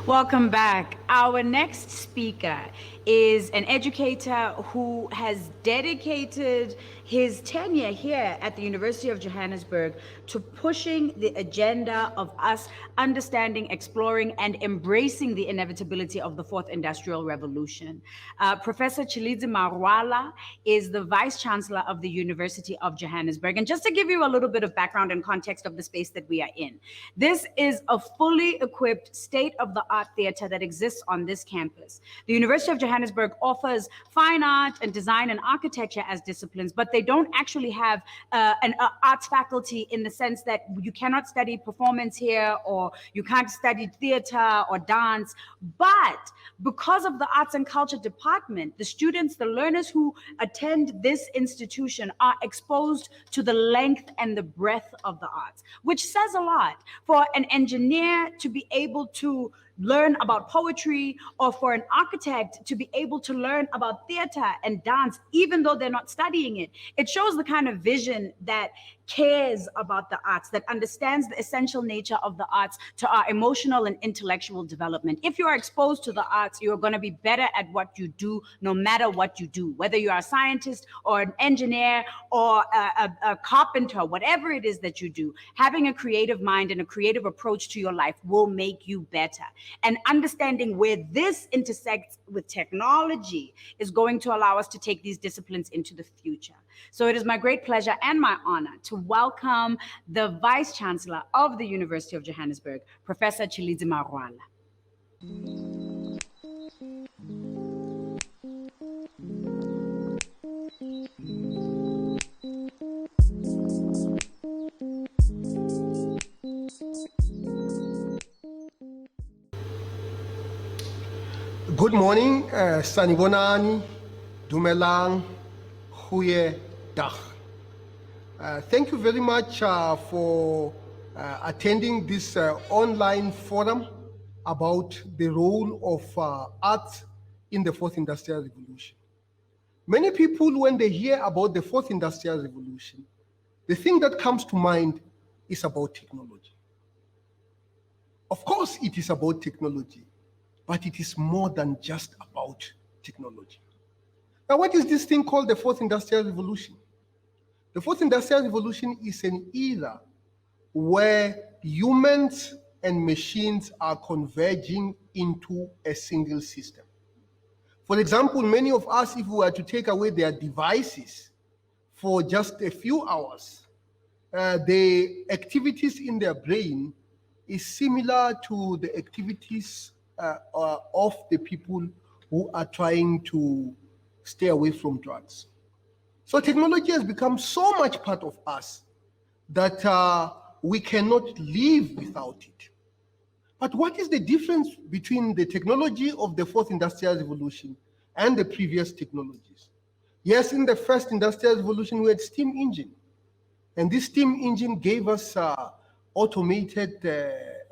Welcome back. Our next speaker is an educator who has dedicated his tenure here at the University of Johannesburg to pushing the agenda of us understanding, exploring, and embracing the inevitability of the fourth industrial revolution. Professor Tshilidzi Marwala is the vice-chancellor of the University of Johannesburg. And just to give you a little bit of background and context of the space that we are in, this is a fully equipped state-of-the-art theater that exists on this campus. The University of Johannesburg offers fine art and design and architecture as disciplines, but they don't actually have an arts faculty in the sense that you cannot study performance here, or you can't study theater or dance. But because of the arts and culture department, the students, the learners who attend this institution are exposed to the length and the breadth of the arts, which says a lot. For an engineer to be able to learn about poetry, or for an architect to be able to learn about theater and dance, even though they're not studying it, it shows the kind of vision that cares about the arts, that understands the essential nature of the arts to our emotional and intellectual development. If you are exposed to the arts, you are going to be better at what you do, no matter what you do, whether you are a scientist or an engineer or a carpenter, whatever it is that you do. Having a creative mind and a creative approach to your life will make you better. And understanding where this intersects with technology is going to allow us to take these disciplines into the future. So it is my great pleasure and my honor to welcome the Vice-Chancellor of the University of Johannesburg, Professor Tshilidzi Marwala. Good morning, Sanibonani, Dumelang, Goeie Dag. Thank you very much for attending this online forum about the role of arts in the fourth industrial revolution. Many people, when they hear about the fourth industrial revolution, the thing that comes to mind is about technology. Of course, it is about technology, but it is more than just about technology. Now, what is this thing called the fourth industrial revolution? The fourth industrial revolution is an era where humans and machines are converging into a single system. For example, many of us, if we were to take away their devices for just a few hours, the activities in their brain is similar to the activities of the people who are trying to stay away from drugs. So technology has become so much part of us that we cannot live without it. But what is the difference between the technology of the fourth industrial revolution and the previous technologies? Yes, in the first industrial revolution, we had steam engine. And this steam engine gave us automated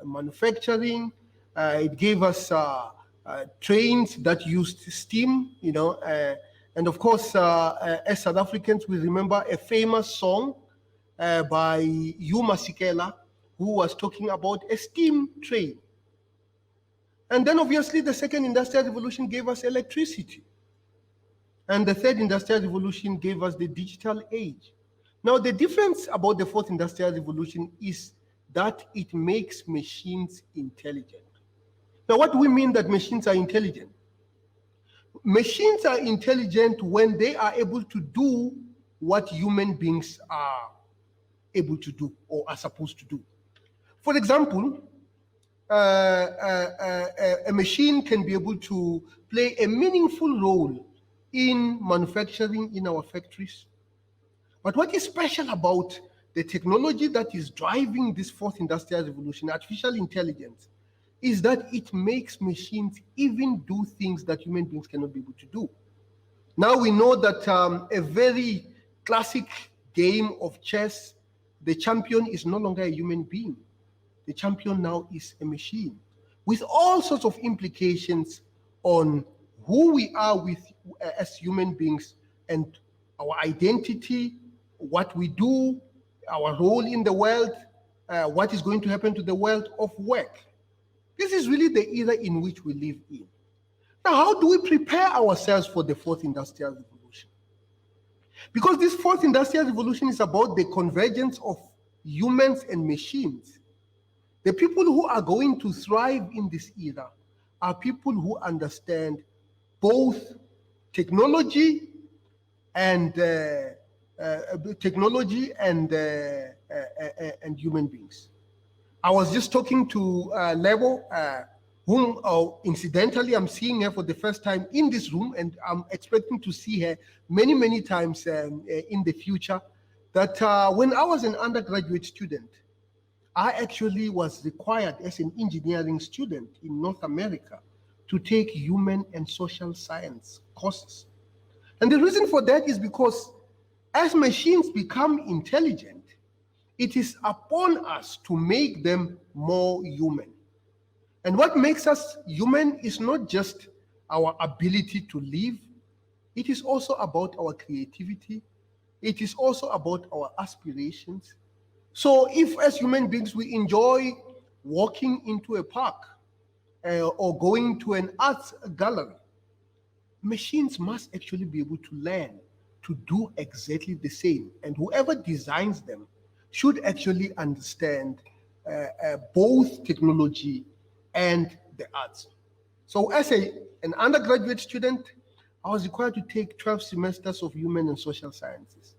manufacturing. It gave us trains that used steam, and of course, as South Africans, we remember a famous song by Yuma Sikela, who was talking about a steam train. And then obviously the second industrial revolution gave us electricity. And the third industrial revolution gave us the digital age. Now, the difference about the fourth industrial revolution is that it makes machines intelligent. Now, what do we mean that machines are intelligent? Machines are intelligent when they are able to do what human beings are able to do or are supposed to do. For example, a machine can be able to play a meaningful role in manufacturing in our factories. But what is special about the technology that is driving this fourth industrial revolution, artificial intelligence, is that it makes machines even do things that human beings cannot be able to do. Now we know that a very classic game of chess, the champion is no longer a human being. The champion now is a machine, with all sorts of implications on who we are as human beings and our identity, what we do, our role in the world, what is going to happen to the world of work. This is really the era in which we live in. Now, how do we prepare ourselves for the fourth industrial revolution? Because this fourth industrial revolution is about the convergence of humans and machines. The people who are going to thrive in this era are people who understand both technology and human beings. I was just talking to Lebo, whom incidentally I'm seeing her for the first time in this room, and I'm expecting to see her many, many times in the future. That when I was an undergraduate student, I actually was required as an engineering student in North America to take human and social science courses. And the reason for that is because as machines become intelligent, it is upon us to make them more human. And what makes us human is not just our ability to live, it is also about our creativity, it is also about our aspirations. So if as human beings we enjoy walking into a park or going to an arts gallery, machines must actually be able to learn to do exactly the same. And whoever designs them should actually understand both technology and the arts. So as an undergraduate student, I was required to take 12 semesters of human and social sciences.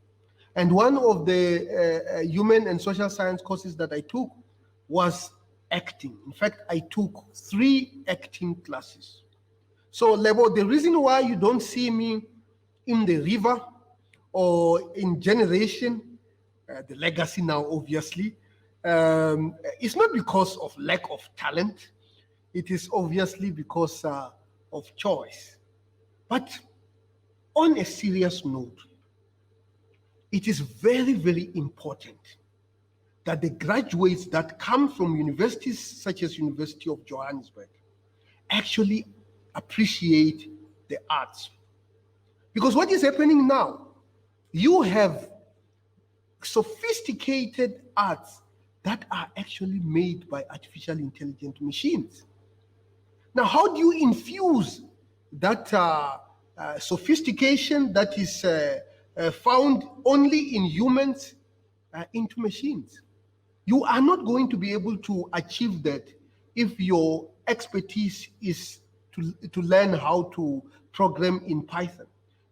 And one of the human and social science courses that I took was acting. In fact, I took 3 acting classes. So, Lebo, the reason why you don't see me in the river or in Generation, the legacy now, obviously, it's not because of lack of talent. It is obviously because of choice. But on a serious note, it is very, very important that the graduates that come from universities such as University of Johannesburg actually appreciate the arts. Because what is happening now, you have sophisticated arts that are actually made by artificial intelligent machines. Now, how do you infuse that sophistication that is found only in humans into machines? You are not going to be able to achieve that if your expertise is to learn how to program in Python.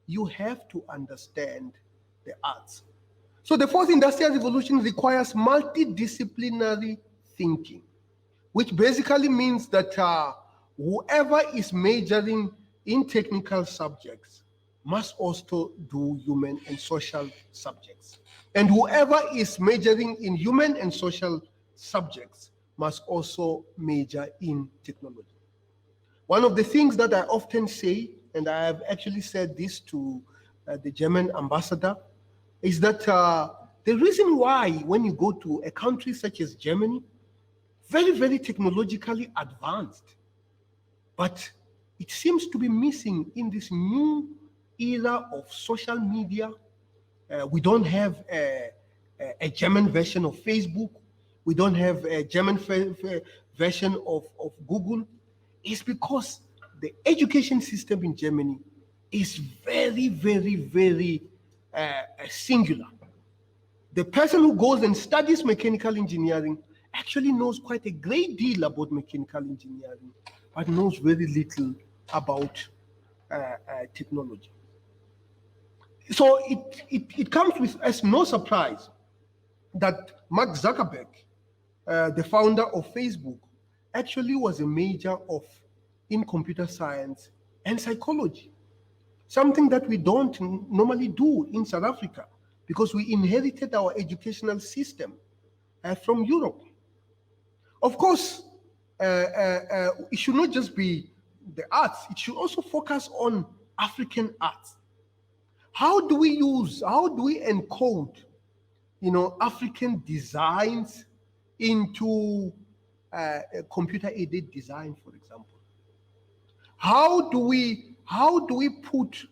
You have to understand the arts. So the fourth industrial revolution requires multidisciplinary thinking, which basically means that whoever is majoring in technical subjects must also do human and social subjects. And whoever is majoring in human and social subjects must also major in technology. One of the things that I often say, and I have actually said this to the German ambassador, is that the reason why when you go to a country such as Germany, very, very technologically advanced, but it seems to be missing in this new era of social media. We don't have a German version of Facebook. We don't have a German version of Google. It's because the education system in Germany is very, very, very singular. The person who goes and studies mechanical engineering actually knows quite a great deal about mechanical engineering, but knows very little about technology. So it comes with as no surprise that Mark Zuckerberg, the founder of Facebook, actually was a major in computer science and psychology, something that we don't normally do in South Africa because we inherited our educational system from Europe. Of course, it should not just be the arts, it should also focus on African arts. How do we encode, African designs into computer-aided design, for example? How do we put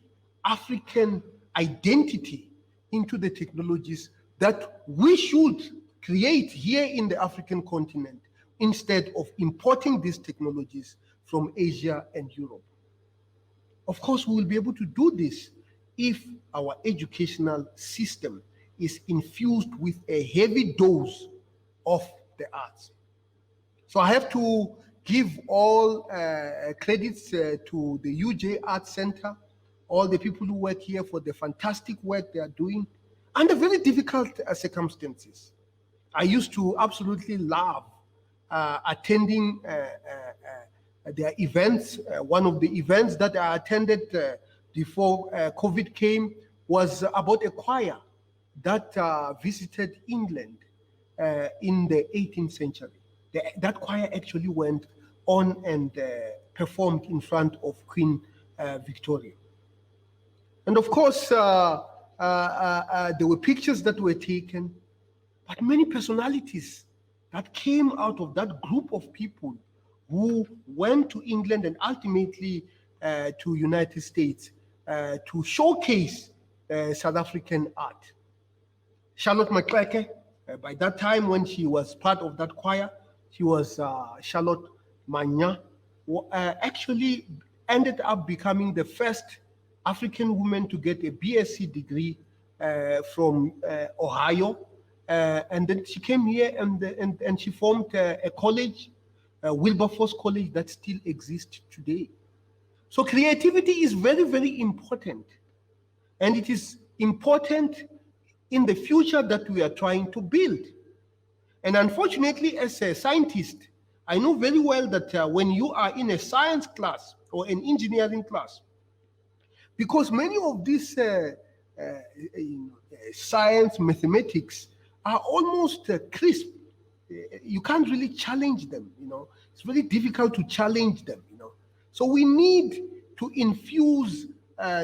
African identity into the technologies that we should create here in the African continent, instead of importing these technologies from Asia and Europe. Of course, we will be able to do this if our educational system is infused with a heavy dose of the arts. So I have to give all credits to the UJ Arts Center, all the people who work here for the fantastic work they are doing under very difficult circumstances. I used to absolutely love attending their events. One of the events that I attended before COVID came was about a choir that visited England in the 18th century. That choir actually went on and performed in front of Queen Victoria. And of course, there were pictures that were taken, but many personalities that came out of that group of people who went to England and ultimately to United States to showcase South African art. Charlotte Maxeke, by that time when she was part of that choir, she was Charlotte Manya, who actually ended up becoming the first African woman to get a BSc degree from Ohio. And then she came here and she formed a college, Wilberforce College, that still exists today. So creativity is very, very important. And it is important in the future that we are trying to build. And unfortunately, as a scientist, I know very well that when you are in a science class or an engineering class, because many of these science, mathematics are almost crisp. You can't really challenge them, It's very difficult to challenge them, So we need to infuse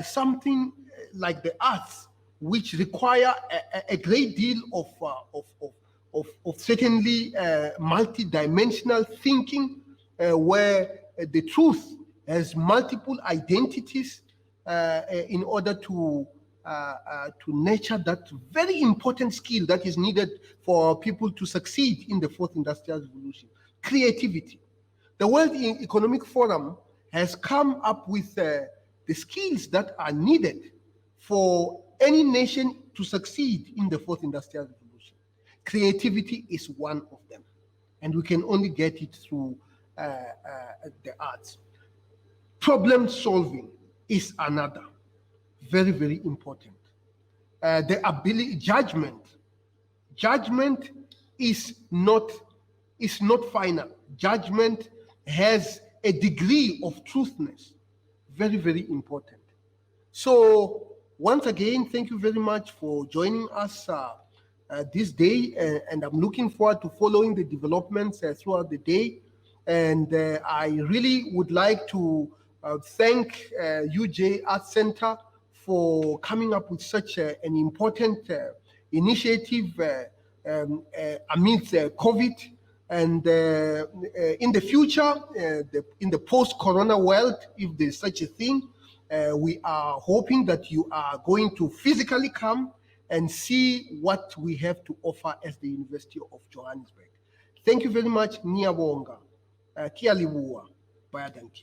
something like the arts, which require a great deal of certainly multi-dimensional thinking, where the truth has multiple identities in order to nurture that very important skill that is needed for people to succeed in the fourth industrial revolution: creativity. The World Economic Forum has come up with the skills that are needed for any nation to succeed in the fourth industrial revolution. Creativity is one of them, and we can only get it through the arts. Problem solving is another, very, very important. The ability, judgment is not final. Judgment has a degree of truthness, very, very important. So once again, thank you very much for joining us this day, and I'm looking forward to following the developments throughout the day. And I really would like to thank UJ Arts Center for coming up with such an important initiative amidst COVID. And in the future, in the post-corona world, if there's such a thing, we are hoping that you are going to physically come and see what we have to offer as the University of Johannesburg. Thank you very much. Ngiyabonga. Kia libuwa. Bayadanki.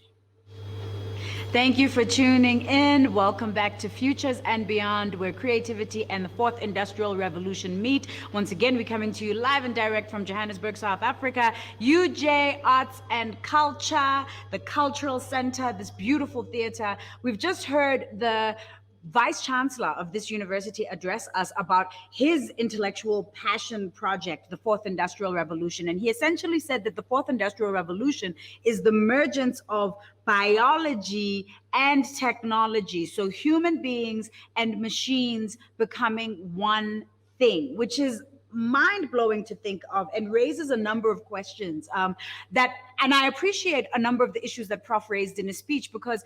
Thank you for tuning in. Welcome back to Futures and Beyond, where creativity and the fourth industrial revolution meet. Once again, we're coming to you live and direct from Johannesburg, South Africa. UJ Arts and Culture, the Cultural Center, this beautiful theater. We've just heard the vice-chancellor of this university address us about his intellectual passion project, the fourth industrial revolution. And he essentially said that the fourth industrial revolution is the mergence of biology and technology. So human beings and machines becoming one thing, which is mind-blowing to think of and raises a number of questions and I appreciate a number of the issues that Prof raised in his speech, because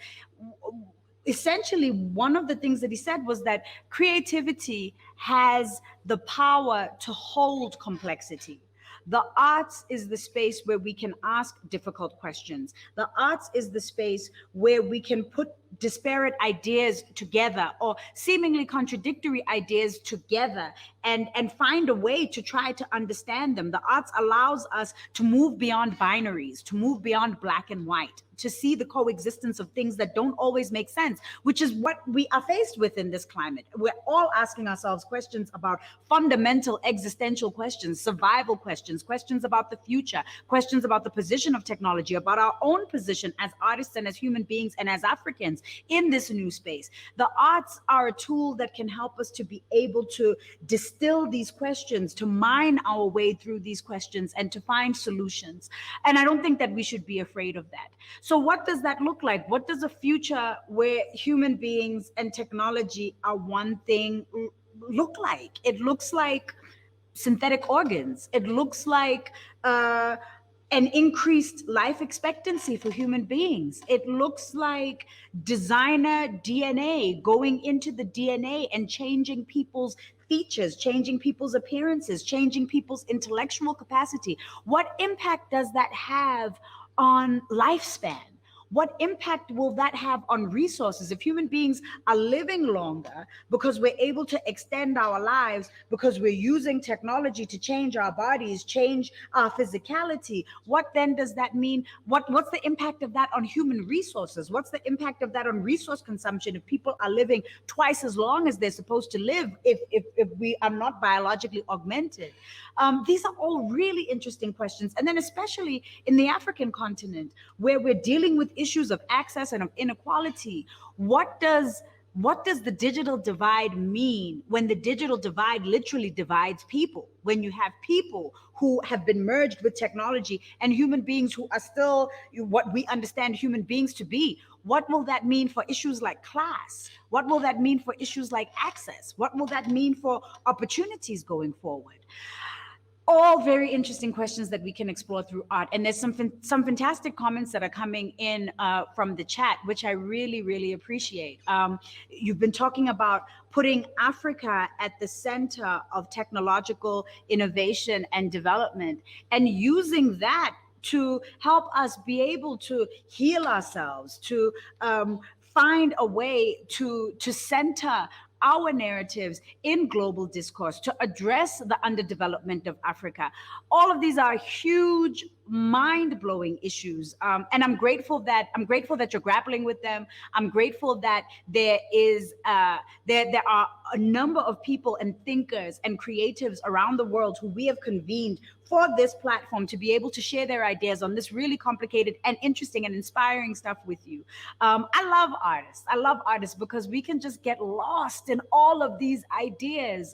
essentially, one of the things that he said was that creativity has the power to hold complexity. The arts is the space where we can ask difficult questions. The arts is the space where we can put disparate ideas together, or seemingly contradictory ideas together, and find a way to try to understand them. The arts allows us to move beyond binaries, to move beyond black and white, to see the coexistence of things that don't always make sense, which is what we are faced with in this climate. We're all asking ourselves questions about fundamental existential questions, survival questions, questions about the future, questions about the position of technology, about our own position as artists and as human beings and as Africans in this new space. The arts are a tool that can help us to be able to distill these questions, to mine our way through these questions, and to find solutions. And I don't think that we should be afraid of that. So what does that look like? What does a future where human beings and technology are one thing look like? It looks like synthetic organs. It looks like an increased life expectancy for human beings. It looks like designer DNA going into the DNA and changing people's features, changing people's appearances, changing people's intellectual capacity. What impact does that have on lifespan? What impact will that have on resources? If human beings are living longer because we're able to extend our lives, because we're using technology to change our bodies, change our physicality, what then does that mean? What's the impact of that on human resources? What's the impact of that on resource consumption if people are living twice as long as they're supposed to live, if we are not biologically augmented? These are all really interesting questions. And then especially in the African continent, where we're dealing with issues of access and of inequality, what does the digital divide mean when the digital divide literally divides people? When you have people who have been merged with technology and human beings who are still what we understand human beings to be, what will that mean for issues like class? What will that mean for issues like access? What will that mean for opportunities going forward? All very interesting questions that we can explore through art. And there's some fantastic comments that are coming in from the chat, which I really, really appreciate. You've been talking about putting Africa at the center of technological innovation and development, and using that to help us be able to heal ourselves, to find a way to center our narratives in global discourse, to address the underdevelopment of Africa. All of these are huge, mind-blowing issues, and I'm grateful that you're grappling with them. I'm grateful that there are a number of people and thinkers and creatives around the world who we have convened for this platform to be able to share their ideas on this really complicated and interesting and inspiring stuff with you. I love artists. I love artists because we can just get lost in all of these ideas.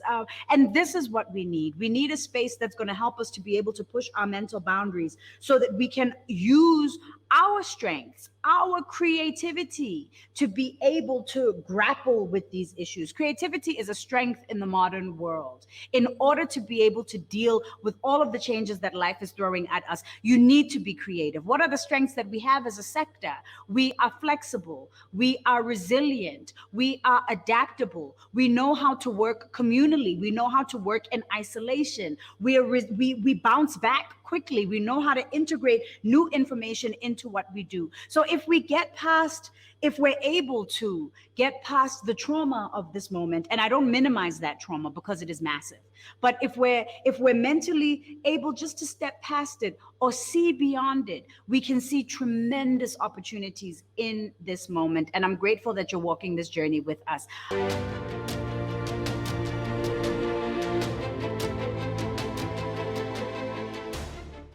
And this is what we need. We need a space that's going to help us to be able to push our mental boundaries so that we can use our strengths, our creativity to be able to grapple with these issues. Creativity is a strength in the modern world. In order to be able to deal with all of the changes that life is throwing at us, you need to be creative. What are the strengths that we have as a sector? We are flexible, we are resilient, we are adaptable, we know how to work communally, we know how to work in isolation, we bounce back quickly, we know how to integrate new information into what we do. So if we're able to get past the trauma of this moment, and I don't minimize that trauma because it is massive, but if we're mentally able just to step past it or see beyond it, we can see tremendous opportunities in this moment. And I'm grateful that you're walking this journey with us.